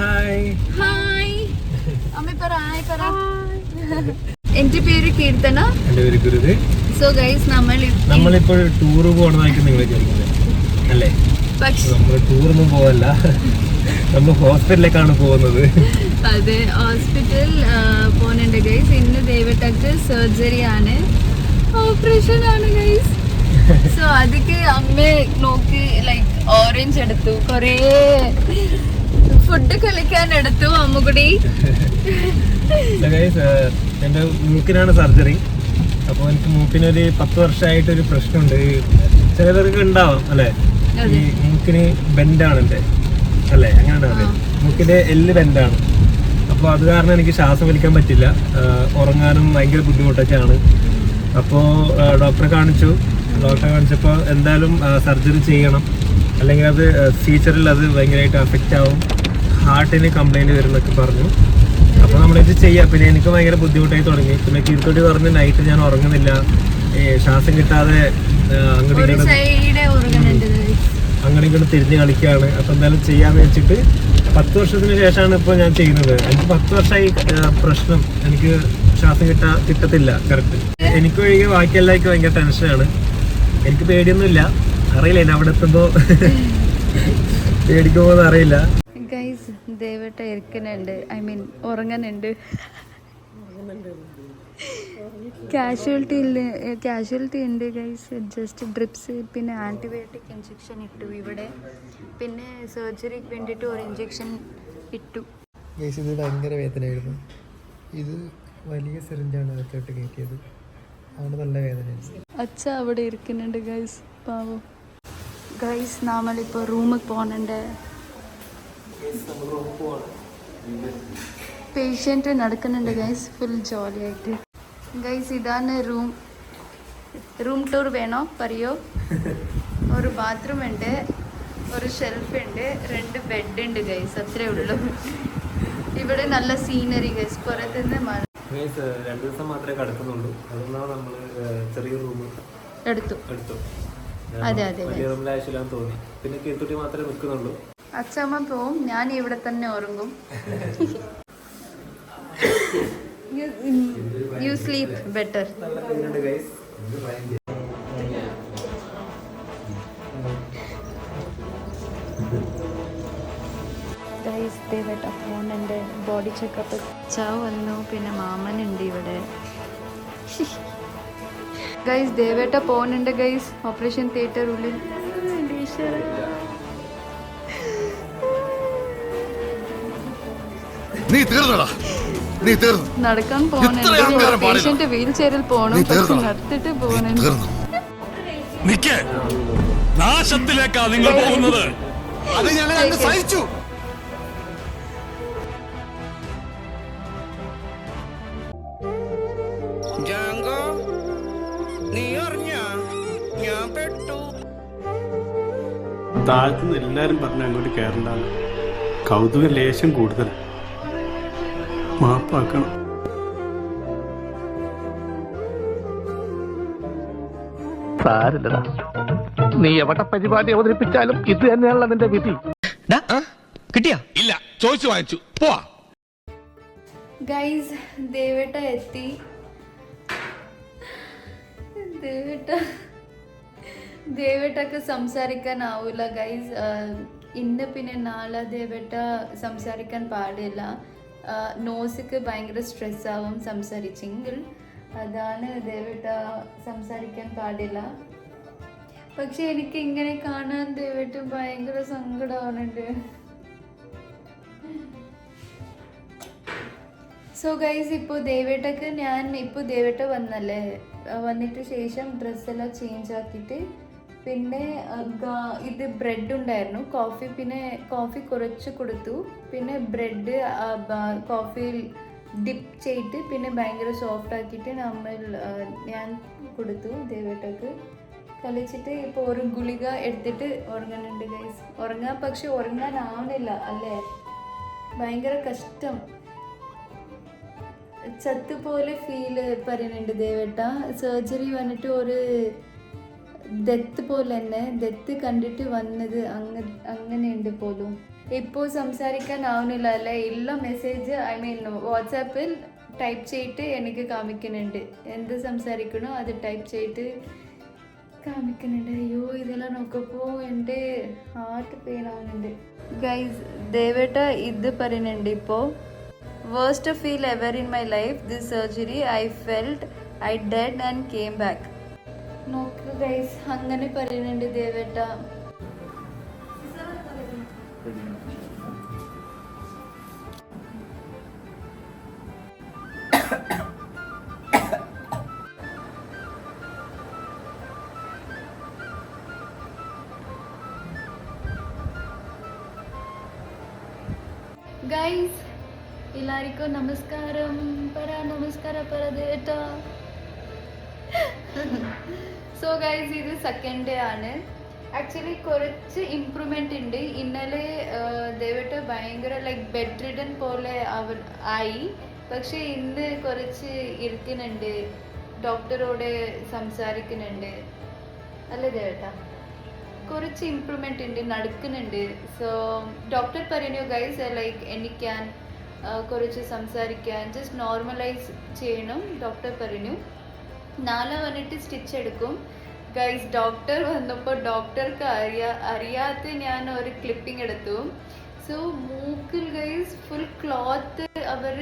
Hi hi എന്റെ പേര് കീർത്തന. എന്റെ പേര് ഗുരുത്. സോ ഗൈസ് നമ്മളിപ്പോൾ ടൂർ പോകണമെന്നായിരിക്കും നിങ്ങൾ വിചാരിക്കുന്നത് അല്ലേ? പക്ഷെ നമ്മൾ ടൂറൊന്നും പോവല്ല, നമ്മൾ ഹോസ്പിറ്റലിലേക്കാണ് പോകുന്നത്. അതെ, ഹോസ്പിറ്റൽ പോകുന്നുണ്ട് ഗൈസ്. ഇന്ന് ദേവട്ടക്ക് സർജറി ആണ്, ഓപ്പറേഷൻ ആണ് ഗൈസ്. സോ അതൊക്കെ അമ്മ നോക്കി ലൈക്ക് ഓറഞ്ച് എടുത്തു, കൊറേ ഫുഡ് കളിക്കാൻ എടുത്തു അമ്മ കൂടി. എന്റെ മൂക്കിനാണ് സർജറി. അപ്പോൾ എനിക്ക് മൂക്കിനൊരു 10 വർഷമായിട്ടൊരു പ്രശ്നമുണ്ട്. ചിലവർക്ക് ഉണ്ടാവാം അല്ലെ, ഈ മൂക്കിന് ബെൻഡാണ് എൻ്റെ അല്ലേ, അങ്ങനെയാണ് പറയുന്നത്. മൂക്കിന്റെ എല്ല് ബെൻഡാണ്. അപ്പോൾ അത് കാരണം എനിക്ക് ശ്വാസം വലിക്കാൻ പറ്റില്ല, ഉറങ്ങാനും ഭയങ്കര ബുദ്ധിമുട്ടൊക്കെയാണ്. അപ്പോൾ ഡോക്ടറെ കാണിച്ചപ്പോൾ എന്തായാലും സർജറി ചെയ്യണം, അല്ലെങ്കിൽ അത് ഫ്യൂച്ചറിൽ അത് ഭയങ്കരമായിട്ട് അഫക്റ്റ് ആവും, ഹാർട്ടിന് കംപ്ലൈൻറ്റ് വരുന്നൊക്കെ പറഞ്ഞു. അപ്പോൾ നമ്മളിത് ചെയ്യാം. പിന്നെ എനിക്ക് ഭയങ്കര ബുദ്ധിമുട്ടായി തുടങ്ങി. പിന്നെ കീർത്തോട്ടി പറഞ്ഞ് നൈറ്റ് ഞാൻ ഉറങ്ങുന്നില്ല, ശ്വാസം കിട്ടാതെ അങ്ങോട്ടും ഇങ്ങോട്ട് തിരിഞ്ഞ് കളിക്കുകയാണ്. അപ്പോൾ എന്തായാലും ചെയ്യാന്ന് വെച്ചിട്ട് 10 വർഷത്തിന് ശേഷമാണ് ഇപ്പോൾ ഞാൻ ചെയ്യുന്നത്. എനിക്ക് 10 വർഷമായി പ്രശ്നം, എനിക്ക് ശ്വാസം കിട്ടത്തില്ല കറക്റ്റ്. എനിക്കൊഴികെ ബാക്കി എല്ലാവർക്കും ഭയങ്കര ടെൻഷനാണ്. എനിക്ക് പേടിയൊന്നുമില്ല, അറിയില്ല എന്നെ അവിടെ എത്തുമ്പോൾ പേടിക്കുമോന്ന് അറിയില്ല. ഗൈസ് ദേവട്ട ഇരിക്കുന്നുണ്ട്, ഐ മീൻ ഉറങ്ങുന്നുണ്ട്. കാഷ്വാലിറ്റി ഉണ്ട് ഗൈസ്. ജസ്റ്റ് ഡ്രിപ്സ് പിന്നെ ആൻറ്റിബയോട്ടിക് ഇഞ്ചക്ഷൻ ഇട്ടു ഇവിടെ, പിന്നെ സർജറിക്ക് വേണ്ടിയിട്ട് ഒരു ഇഞ്ചക്ഷൻ ഇട്ടു. ഗൈസ് ഇത് ഭയങ്കര വേദനയായിരുന്നു. ഇത് വലിയ സിറിഞ്ചാണ് അകത്തോട്ട് കയറ്റിയത്, അവിടെ നല്ല വേദനയാണ്. അച്ഛ അവിടെ ഇരിക്കുന്നുണ്ട് ഗൈസ്, പാവം. ഗൈസ് നമ്മളിപ്പോൾ റൂമിൽ പോകുന്നുണ്ട്. പേഷ്യൻ്റ് നടക്കുന്നുണ്ട് ഗൈസ്, ഫുൾ ജോളിയായിട്ട്. ഗൈസ് ഇതാണ് റൂം ടൂർ വേണോ പറയോ? ഒരു ബാത്റൂം ഉണ്ട്, ഒരു ഷെൽഫ് ഉണ്ട്, 2 ബെഡ് ഉണ്ട് ഗൈസ്, അത്രേ ഉള്ളൂ. ഇവിടെ നല്ല സീനറി ഗൈസ്, പുറത്തുനിന്ന് 2 ദിവസം മാത്രമേ കിടക്കുന്നുള്ളൂ, അതുകൊണ്ടാണ് നമ്മൾ ചെറിയ റൂം എടുത്തു. അതെ റൂമിലാവശ്യമില്ലാന്ന് തോന്നി. പിന്നെ കീർത്തുട്ടി മാത്രമേ നിൽക്കുന്നുള്ളൂ. അച്ഛമ്മ പോവും, ഞാൻ ഇവിടെ തന്നെ ഉറങ്ങും. U sleep better. ഗൈസ് ദേവട്ട ഫോണുണ്ട്, ബോഡി ചെക്കപ്പ് ചാവ് വന്നു, പിന്നെ മാമനുണ്ട് ഇവിടെ. ഗൈസ് ദേവേട്ട പോകുന്നുണ്ട് ഗൈസ്, ഓപ്പറേഷൻ തിയേറ്റർ ഉള്ളിൽ. നടക്കാൻ പോകുന്നുണ്ട്, പേഷ്യന്റ് വീൽ ചെയറിൽ പോകണം, പക്ഷെ നടത്തിട്ട് പോകുന്നുണ്ട്. നാശത്തിലേക്കാ നിങ്ങൾ പോകുന്നത്. അത് ഞാൻ സഹിച്ചു. താഴത്തുനിന്ന് എല്ലാരും പറഞ്ഞു അങ്ങോട്ട് കയറണ്ടാണ്. കൗതുക ലേശം കൂടുതൽ, മാപ്പാക്കണം. സാരില്ലടാ, നീ എവിടെ പരിപാടി അവതരിപ്പിച്ചാലും ഇത് തന്നെയാണല്ലോ നിന്റെ വിധി. കിട്ടിയാ? ഇല്ല, ചോദിച്ചു വാങ്ങിച്ചു പോവാ. ഗൈസ് ദേവേട്ട എത്തി. ദേവേട്ടക്ക് സംസാരിക്കാനാവില്ല ഗൈസ്. ഇന്ന് പിന്നെ നാളെ ദേവേട്ട സംസാരിക്കാൻ പാടില്ല, നോസിക്ക് ഭയങ്കര സ്ട്രെസ് ആവും സംസാരിച്ചെങ്കിൽ, അതാണ് ദേവേട്ട സംസാരിക്കാൻ പാടില്ല. പക്ഷെ എനിക്ക് ഇങ്ങനെ കാണാൻ ദേവേട്ട ഭയങ്കര സങ്കടമാവുന്നുണ്ട്. സോ ഗൈസ് ഇപ്പോൾ ദേവേട്ടക്ക് ഇപ്പോൾ ദേവേട്ട വന്നിട്ട് ശേഷം ഡ്രസ്സെല്ലാം ചേഞ്ച് ആക്കിയിട്ട്, പിന്നെ ഇത് ബ്രെഡ് ഉണ്ടായിരുന്നു, കോഫി കുറച്ച് കൊടുത്തു, പിന്നെ ബ്രെഡ് കോഫിയിൽ ഡിപ്പ് ചെയ്തിട്ട് പിന്നെ ഭയങ്കര സോഫ്റ്റ് ആക്കിയിട്ട് ഞാൻ കൊടുത്തു ദേവേട്ടക്ക്. കളിച്ചിട്ട് ഇപ്പോൾ ഒരു ഗുളിക എടുത്തിട്ട് ഉറങ്ങുന്നുണ്ട് ഗൈസ്. പക്ഷെ ഉറങ്ങാനാവുന്നില്ല അല്ലേ, ഭയങ്കര കഷ്ടം, ചത്ത് പോലെ ഫീല് പറയുന്നുണ്ട് ദേവേട്ട. സർജറി വന്നിട്ട് ഒരു ഡെത്ത് പോലെ തന്നെ, ഡെത്ത് കണ്ടിട്ട് വന്നത് അങ്ങനെയുണ്ട് പോലും. ഇപ്പോൾ സംസാരിക്കാനാവുന്നില്ല അല്ലേ? ഇല്ല മെസ്സേജ് ഐ മീൻ വാട്സാപ്പിൽ ടൈപ്പ് ചെയ്തിട്ട് എനിക്ക് കാണിക്കുന്നുണ്ട്. എന്ത് സംസാരിക്കണോ അത് ടൈപ്പ് ചെയ്തിട്ട് കാണിക്കുന്നുണ്ട്. അയ്യോ ഇതെല്ലാം നോക്കപ്പോൾ എൻ്റെ ഹാർട്ട് പെയിൻ ആവുന്നുണ്ട്. ഗൈസ് ദേവേട്ട ഇത് പറയുന്നുണ്ട് ഇപ്പോൾ, worst feel ever in my life, this surgery I felt I dead and came back. നോക്ക് ഗൈസ് അങ്ങനെ പറയുന്നുണ്ട് ദേവേട്ട. ഗൈസ് എല്ലാവർക്കും നമസ്കാരം നമസ്കാര ദേവേട്ട. സോ ഗൈസ് ഇത് സെക്കൻഡ് ഡേ ആണ്. ആക്ച്വലി കുറച്ച് ഇമ്പ്രൂവ്മെന്റ് ഉണ്ട്. ഇന്നലെ ദേവേട്ട ഭയങ്കര ലൈക്ക് ബെഡ് റിഡൻ പോലെ ആയി. പക്ഷെ ഇന്ന് കുറച്ച് ഇരിക്കുന്നുണ്ട്, ഡോക്ടറോട് സംസാരിക്കുന്നുണ്ട് അല്ലേ ദേവേട്ട? കുറച്ച് ഇമ്പ്രൂവ്മെന്റ് ഉണ്ട്, നടക്കുന്നുണ്ട്. സോ ഡോക്ടർ പറഞ്ഞു ഗൈസ് ലൈക്ക് എണ്ണിക്കാൻ കുറച്ച് സംസാരിക്കാൻ ജസ്റ്റ് നോർമലൈസ് ചെയ്യണം ഡോക്ടർ പറഞ്ഞു. നാളെ വന്നിട്ട് സ്റ്റിച്ച് എടുക്കും. ഗൈസ് ഡോക്ടർ വന്നപ്പോൾ ഡോക്ടർക്ക് അറിയാത്ത ഞാൻ ഒരു ക്ലിപ്പിംഗ് എടുത്തു. സോ മൂക്കിൽ ഗൈസ് ഫുൾ ക്ലോത്ത് അവർ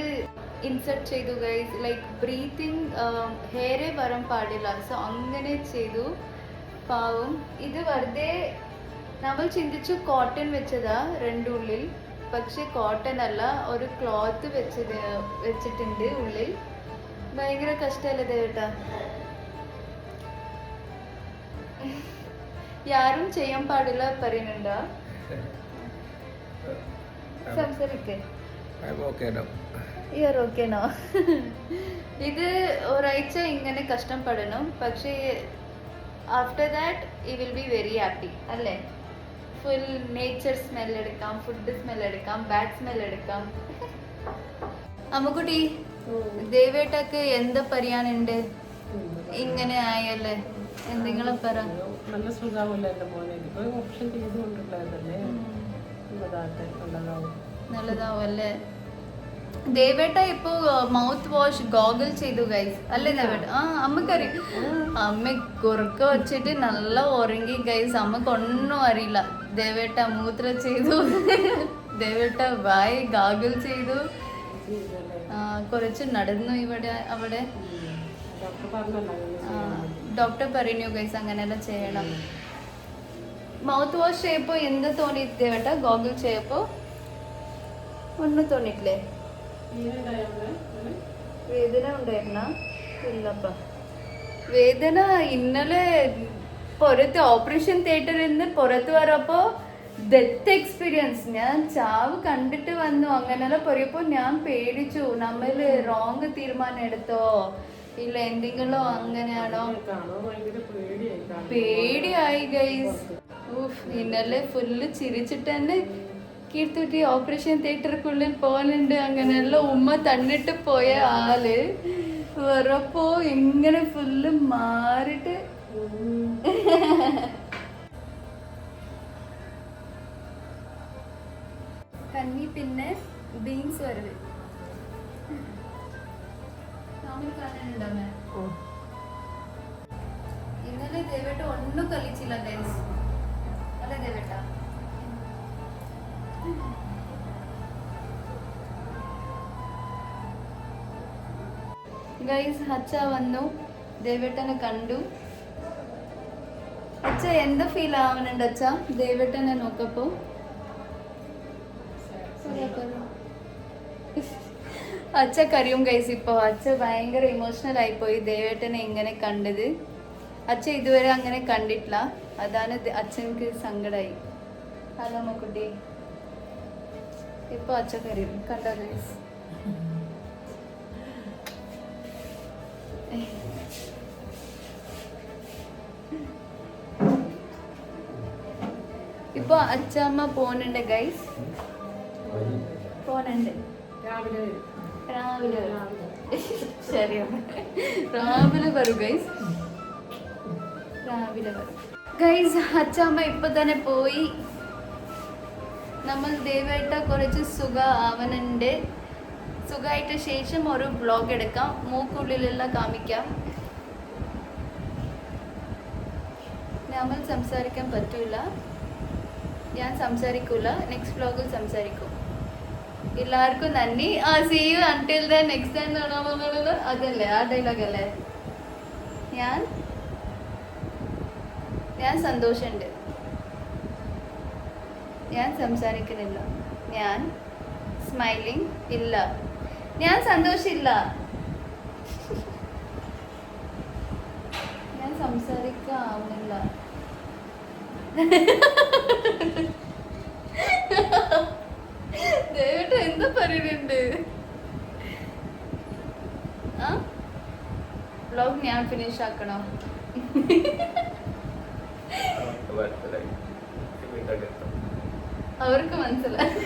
ഇൻസെർട്ട് ചെയ്തു ഗൈസ്. ലൈക്ക് ബ്രീത്തിങ് ഹെയറേ വരാൻ പാടില്ല. സോ അങ്ങനെ ചെയ്തു. പാവം. ഇത് വെറുതെ നമ്മൾ ചിന്തിച്ചു കോട്ടൺ വെച്ചതാ രണ്ടുള്ളിൽ, പക്ഷെ കോട്ടൺ അല്ല, ഒരു ക്ലോത്ത് വെച്ചിട്ടുണ്ട് ഉള്ളിൽ. ഭയങ്കര കഷ്ടമല്ലേ ദേവേട്ടാ? യാരും ചെയ്യാൻ പാടില്ല പറയുന്നുണ്ടോ? സംസാരിക്കേ യാർ ഓക്കേനോ? ഇത് ഒരാഴ്ച ഇങ്ങനെ കഷ്ടപ്പെടണം, പക്ഷേ after that you will be very happy അല്ലേ? ഫുൾ നേച്ചർ സ്മെൽ എടുക്കാം, ഫുഡ് സ്മെൽ എടുക്കാം, ബാഡ് സ്മെൽ എടുക്കാം. അമ്മക്കുട്ടി ദേവേട്ടക്ക് എന്താ പറയാനുണ്ട്? ഇങ്ങനെ ആയല്ലേ, എന്തെങ്കിലും പറ. നല്ല സുഖാവില്ല എൻ്റെ മോനെ. ഇപ്പൊ ഓപ്ഷൻ ചെയ്തുകൊണ്ടുള്ളതല്ലേ, നല്ലതാവും അല്ലേ? ദേവേട്ട ഇപ്പൊ മൗത്ത് വാഷ് ഗോഗിൾ ചെയ്തു ഗൈസ് അല്ലേ ദേവേട്ട? അമ്മക്കറിയാം. അമ്മ കുറുക്ക വെച്ചിട്ട് നല്ല ഉറങ്ങി ഗൈസ്. അമ്മക്ക് ഒന്നും അറിയില്ല. ദേവേട്ട മൂത്ര ചെയ്തു, ദേവേട്ട വായി ഗാഗിൾ ചെയ്തു, കുറച്ച് നടന്നു ഇവിടെ അവിടെ. ഡോക്ടർ പറഞ്ഞു ഗൈസ് അങ്ങനെയെല്ലാം ചെയ്യണം. മൗത്ത് വാഷ് ചെയ്യപ്പോ എന്ത് തോന്നി ദേവേട്ട? ഗോഗിൾ ചെയ്യപ്പോ ഒന്നും തോന്നിട്ടില്ലേ? വേദന ഉണ്ടായിരുന്ന? ഇല്ലപ്പ വേദന. ഇന്നലെ പുറത്ത് ഓപ്പറേഷൻ തിയേറ്ററിൽ നിന്ന് പുറത്ത് വരപ്പോ ഡെത്ത് എക്സ്പീരിയൻസ്. ഞാൻ ചാവ് കണ്ടിട്ട് വന്നു. അങ്ങനെല്ലാം പറയപ്പോ ഞാൻ പേടിച്ചു. നമ്മള് റോങ് തീരുമാനം എടുത്തോ ഇല്ല എന്തെങ്കിലും അങ്ങനെയാണോ? പേടിയായി ഗൈസ്. ഇന്നലെ ഫുള്ള് ചിരിച്ചിട്ട് തന്നെ കീർത്തുട്ടി ഓപ്പറേഷൻ തിയേറ്ററിനുള്ളിൽ പോകുന്നുണ്ട്. അങ്ങനെയെല്ലാം ഉമ്മ തന്നിട്ട് പോയ ആള് വരപ്പോ ഇങ്ങനെ ഫുള്ള് മാറിട്ട് കന്നി പിന്നെ ബീൻസ് വരവ് കാണാനുണ്ടോ? ഇന്നലെ ദേവേട്ട ഒന്നും കളിച്ചില്ല ഗൈസ് അല്ലേ ദേവേട്ട? ഗൈസ് അച്ഛ വന്നു, ദേവേട്ടനെ കണ്ടു. അച്ഛ എന്താ ഫീൽ ആവുന്നുണ്ട് അച്ഛ ദേവേട്ടനെ നോക്കപ്പോ? അച്ഛ കറിയും ഗൈസ്. ഇപ്പൊ അച്ഛ ഭയങ്കര ഇമോഷണൽ ആയിപ്പോയി ദേവേട്ടനെ ഇങ്ങനെ കണ്ടത്. അച്ഛ ഇതുവരെ അങ്ങനെ കണ്ടിട്ടില്ല, അതാണ് അച്ഛനക്ക് സങ്കടമായി. ഹലോ മക്കുട്ടി. ഇപ്പൊ അച്ഛ കറിയും കണ്ടോ ഗൈസ്? ഇപ്പൊ അച്ഛമ്മ പോണുണ്ട് ഗൈസ്, പോണുണ്ട്. രാവിലെ ശരി രാവിലെ വരും ഗൈസ്, രാവിലെ വരും ഗൈസ്. അച്ഛമ്മ ഇപ്പൊ തന്നെ പോയി. നമ്മൾ ദയവായിട്ട് കുറച്ച് ആവനുണ്ട്. സുഖമായിട്ട് ശേഷം ഒരു വ്ളോഗ് എടുക്കാം, മൂക്കുള്ളിലെല്ലാം കാണിക്കാം. നമ്മൾ സംസാരിക്കാൻ പറ്റൂല, ഞാൻ സംസാരിക്കൂല, നെക്സ്റ്റ് വ്ളോഗിൽ സംസാരിക്കും. എല്ലാവർക്കും നന്ദി. see you until the next time. അതല്ലേ ആ ഡയലോഗ് അല്ലേ? ഞാൻ സന്തോഷമുണ്ട്, ഞാൻ സംസാരിക്കുന്നില്ല, ഞാൻ സ്മൈലിംഗ് ഇല്ല, ഞാൻ സന്തോഷമില്ല, ഞാൻ സംസാരിക്കാവുന്നില്ല. ദയവായിട്ട് എന്താ പറയുന്നുണ്ട്? വ്ളോഗ് ഞാൻ ഫിനിഷ് ആക്കണോ? അവർക്ക് മനസ്സിലായി,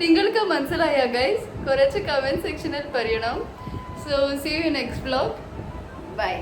നിങ്ങൾക്ക് മനസ്സിലായ ഗൈസ്? കുറച്ച് കമന്റ് സെക്ഷനിൽ പറയണം. So see you next vlog. Bye.